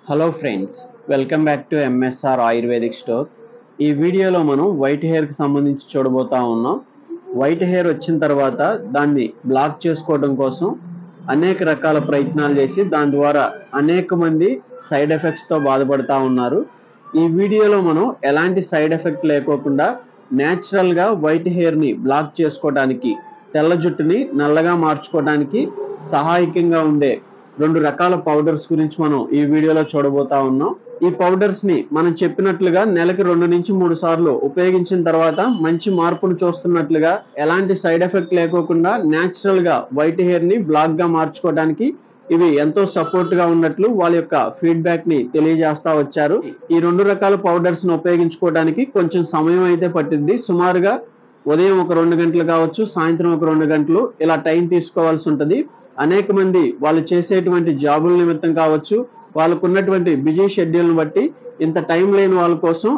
Hello friends, welcome back to MSR ayurvedic store. ఈ వీడియోలో మనం వైట్ హెయిర్కి సంబంధించి చూడబోతా ఉన్నాం. వైట్ హెయిర్ వచ్చిన తర్వాత దాన్ని బ్లాక్ చేసుకోవడం కోసం అనేక రకాల ప్రయత్నాలు చేసి దాని ద్వారా అనేక మంది సైడ్ ఎఫెక్ట్స్తో బాధపడుతూ ఉన్నారు. ఈ వీడియోలో మనం ఎలాంటి సైడ్ ఎఫెక్ట్ లేకోకుండా న్యాచురల్గా వైట్ హెయిర్ని బ్లాక్ చేసుకోవడానికి, తెల్ల జుట్టుని నల్లగా మార్చుకోవడానికి సహాయకంగా ఉండే 2 రకాల పౌడర్స్ గురించి మనం ఈ వీడియోలో చూడబోతా ఉన్నాం. ఈ పౌడర్స్ ని మనం చెప్పినట్లుగా నెలకి 2 నుంచి 3 సార్లు ఉపయోగించిన తర్వాత మంచి మార్పును చూస్తున్నట్లుగా, ఎలాంటి సైడ్ ఎఫెక్ట్ లేకోకుండా న్యాచురల్ గా వైట్ హెయిర్ ని బ్లాక్ గా మార్చుకోవడానికి ఇవి ఎంతో సపోర్ట్ గా ఉన్నట్లు వాళ్ళ యొక్క ఫీడ్బ్యాక్ ని తెలియజేస్తా వచ్చారు. ఈ 2 రకాల పౌడర్స్ ని ఉపయోగించుకోవడానికి కొంచెం సమయం అయితే పట్టింది. సుమారుగా ఉదయం ఒక 2 గంటలు కావచ్చు, సాయంత్రం ఒక 2 గంటలు ఇలా టైం తీసుకోవాల్సి ఉంటుంది. అనేక మంది వాళ్ళు చేసేటువంటి జాబుల నిమిత్తం కావచ్చు, వాళ్ళకు ఉన్నటువంటి బిజీ షెడ్యూల్ని బట్టి ఇంత టైం లేని వాళ్ళ కోసం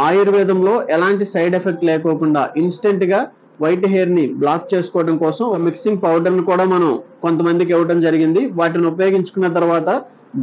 ఆయుర్వేదంలో ఎలాంటి సైడ్ ఎఫెక్ట్ లేకోకుండా ఇన్స్టెంట్ గా వైట్ హెయిర్ ని బ్లాక్ చేసుకోవడం కోసం మిక్సింగ్ పౌడర్ ని కూడా మనం కొంతమందికి ఇవ్వడం జరిగింది. వాటిని ఉపయోగించుకున్న తర్వాత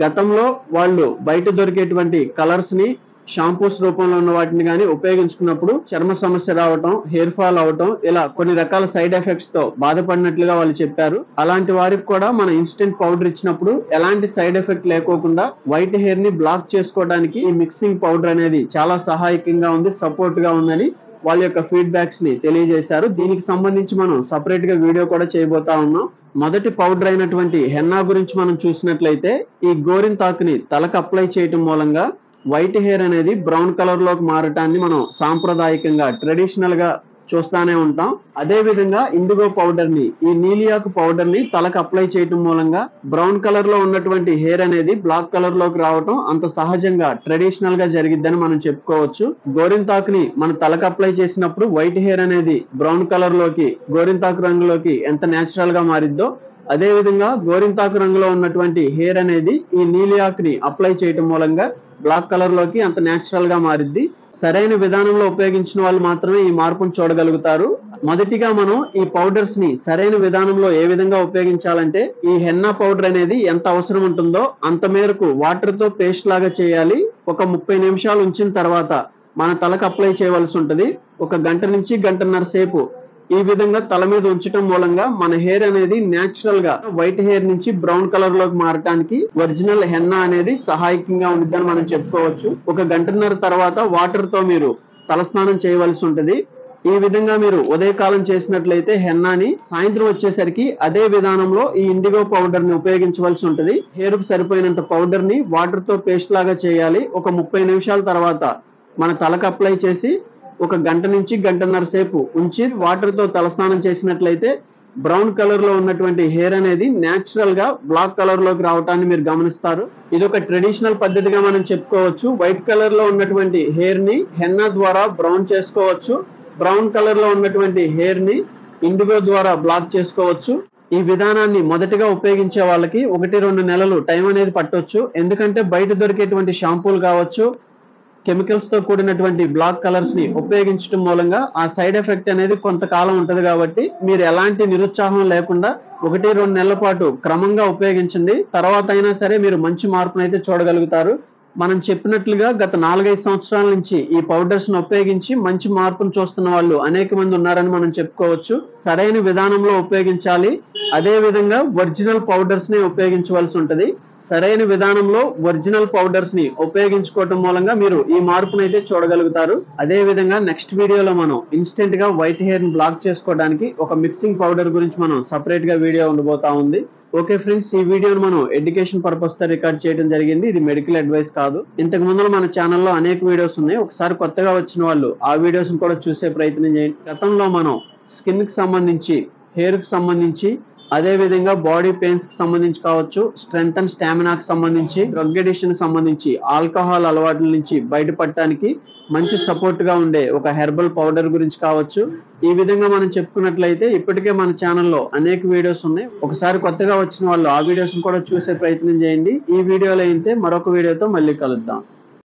గతంలో వాళ్ళు బయట దొరికేటువంటి కలర్స్ ని షాంపూస్ రూపంలో ఉన్న వాటిని కానీ ఉపయోగించుకున్నప్పుడు చర్మ సమస్య రావటం, హెయిర్ ఫాల్ అవటం, ఇలా కొన్ని రకాల సైడ్ ఎఫెక్ట్స్ తో బాధపడినట్లుగా వాళ్ళు చెప్పారు. అలాంటి వారికి కూడా మన ఇన్స్టెంట్ పౌడర్ ఇచ్చినప్పుడు ఎలాంటి సైడ్ ఎఫెక్ట్ లేకోకుండా వైట్ హెయిర్ ని బ్లాక్ చేసుకోవడానికి ఈ మిక్సింగ్ పౌడర్ అనేది చాలా సహాయకంగా ఉంది, సపోర్ట్ గా ఉందని వాళ్ళ యొక్క ఫీడ్బ్యాక్స్ ని తెలియజేశారు. దీనికి సంబంధించి మనం సపరేట్ గా వీడియో కూడా చేయబోతా ఉన్నాం. మొదటి పౌడర్ అయినటువంటి హెన్నా గురించి మనం చూసినట్లయితే, ఈ గోరింతాకుని తలకు అప్లై చేయటం మూలంగా వైట్ హెయిర్ అనేది బ్రౌన్ కలర్ లోకి మారటాన్ని మనం సాంప్రదాయకంగా ట్రెడిషనల్ గా చూస్తానే ఉంటాం. అదే విధంగా ఇండిగో పౌడర్ ని, ఈ నీలియాకు పౌడర్ ని తలకు అప్లై చేయటం మూలంగా బ్రౌన్ కలర్ లో ఉన్నటువంటి హెయిర్ అనేది బ్లాక్ కలర్ లోకి రావటం అంత సహజంగా ట్రెడిషనల్ గా జరిగిద్దని మనం చెప్పుకోవచ్చు. గోరింతాకుని మన తలకు అప్లై చేసినప్పుడు వైట్ హెయిర్ అనేది బ్రౌన్ కలర్ లోకి, గోరింతాకు రంగులోకి ఎంత నేచురల్ గా మారిద్దో, అదే విధంగా గోరింతాకు రంగులో ఉన్నటువంటి హెయిర్ అనేది ఈ నీలియాకుని అప్లై చేయటం మూలంగా బ్లాక్ కలర్ లోకి అంత నేచురల్ గా మారిద్ది. సరైన విధానంలో ఉపయోగించిన వాళ్ళు మాత్రమే ఈ మార్పును చూడగలుగుతారు. మొదటిగా మనం ఈ పౌడర్స్ ని సరైన విధానంలో ఏ విధంగా ఉపయోగించాలంటే, ఈ హెన్నా పౌడర్ అనేది ఎంత అవసరం ఉంటుందో అంత మేరకు వాటర్ తో పేస్ట్ లాగా చేయాలి. ఒక 30 నిమిషాలు ఉంచిన తర్వాత మన తలకు అప్లై చేయవలసి ఉంటుంది. ఒక గంట నుంచి గంటన్నర సేపు ఈ విధంగా తల మీద ఉంచడం మూలంగా మన హెయిర్ అనేది నేచురల్ గా వైట్ హెయిర్ నుంచి బ్రౌన్ కలర్ లోకి మారటానికి ఒరిజినల్ హెన్నా అనేది సహాయకంగా ఉంటుందని మనం చెప్పుకోవచ్చు. ఒక గంటన్నర తర్వాత వాటర్ తో మీరు తలస్నానం చేయవలసి ఉంటుంది. ఈ విధంగా మీరు ఉదయకాలం చేసినట్లయితే హెన్నాని, సాయంత్రం వచ్చేసరికి అదే విధానంలో ఈ ఇండిగో పౌడర్ ని ఉపయోగించవలసి ఉంటుంది. హెయిర్ కు సరిపోయినంత పౌడర్ ని వాటర్ తో పేస్ట్ లాగా చేయాలి. ఒక 30 నిమిషాల తర్వాత మన తలకు అప్లై చేసి ఒక గంట నుంచి గంటన్నర సేపు ఉంచి వాటర్ తో తలస్నానం చేసినట్లయితే బ్రౌన్ కలర్ లో ఉన్నటువంటి హెయిర్ అనేది నేచురల్ గా బ్లాక్ కలర్ లోకి రావటాన్ని మీరు గమనిస్తారు. ఇది ఒక ట్రెడిషనల్ పద్ధతిగా మనం చెప్పుకోవచ్చు. వైట్ కలర్ లో ఉన్నటువంటి హెయిర్ ని హెన్నా ద్వారా బ్రౌన్ చేసుకోవచ్చు. బ్రౌన్ కలర్ లో ఉన్నటువంటి హెయిర్ ని ఇండిగో ద్వారా బ్లాక్ చేసుకోవచ్చు. ఈ విధానాన్ని మొదటిగా ఉపయోగించే వాళ్ళకి 1-2 నెలలు టైం అనేది పట్టొచ్చు. ఎందుకంటే బయట దొరికేటువంటి షాంపూలు కావచ్చు, కెమికల్స్ తో కూడినటువంటి బ్లాక్ కలర్స్ ని ఉపయోగించడం మూలంగా ఆ సైడ్ ఎఫెక్ట్ అనేది కొంతకాలం ఉంటది. కాబట్టి మీరు ఎలాంటి నిరుత్సాహం లేకుండా 1-2 నెలల పాటు క్రమంగా ఉపయోగించండి. తర్వాత అయినా సరే మీరు మంచి మార్పును అయితే చూడగలుగుతారు. మనం చెప్పినట్లుగా గత 4-5 సంవత్సరాల నుంచి ఈ పౌడర్స్ ను ఉపయోగించి మంచి మార్పును చూస్తున్న వాళ్ళు అనేక మంది ఉన్నారని మనం చెప్పుకోవచ్చు. సరైన విధానంలో ఉపయోగించాలి. అదే విధంగా ఒరిజినల్ పౌడర్స్ ని ఉపయోగించవలసి ఉంటది. సరైన విధానంలో ఒరిజినల్ పౌడర్స్ ని ఉపయోగించుకోవటం మూలంగా మీరు ఈ మార్పును అయితే చూడగలుగుతారు. అదే విధంగా నెక్స్ట్ వీడియోలో మనం ఇన్స్టెంట్ గా వైట్ హెయిర్ ని బ్లాక్ చేసుకోవడానికి ఒక మిక్సింగ్ పౌడర్ గురించి మనం సపరేట్ గా వీడియో ఉండబోతా ఉంది. ఓకే ఫ్రెండ్స్, ఈ వీడియోను మనం ఎడ్యుకేషన్ పర్పస్ తో రికార్డ్ చేయడం జరిగింది. ఇది మెడికల్ అడ్వైస్ కాదు. ఇంతకు ముందు మన ఛానల్లో అనేక వీడియోస్ ఉన్నాయి. ఒకసారి కొత్తగా వచ్చిన వాళ్ళు ఆ వీడియోస్ కూడా చూసే ప్రయత్నం చేయండి. గతంలో మనం స్కిన్ కి సంబంధించి, హెయిర్ కి సంబంధించి, అదే విధంగా బాడీ పెయిన్స్ కి సంబంధించి కావచ్చు, స్ట్రెంగ్త్ అండ్ స్టామినాకి సంబంధించి, డ్రగ్ అడిక్షన్ కి సంబంధించి, ఆల్కహాల్ అలవాట్ల నుంచి బయటపడటానికి మంచి సపోర్ట్ గా ఉండే ఒక హెర్బల్ పౌడర్ గురించి కావచ్చు. ఈ విధంగా మనం చెప్పుకున్నట్లయితే ఇప్పటికే మన ఛానల్లో అనేక వీడియోస్ ఉన్నాయి. ఒకసారి కొత్తగా వచ్చిన వాళ్ళు ఆ వీడియోస్ కూడా చూసే ప్రయత్నం చేయండి. ఈ వీడియోలో అయితే మరొక వీడియోతో మళ్ళీ కలుద్దాం.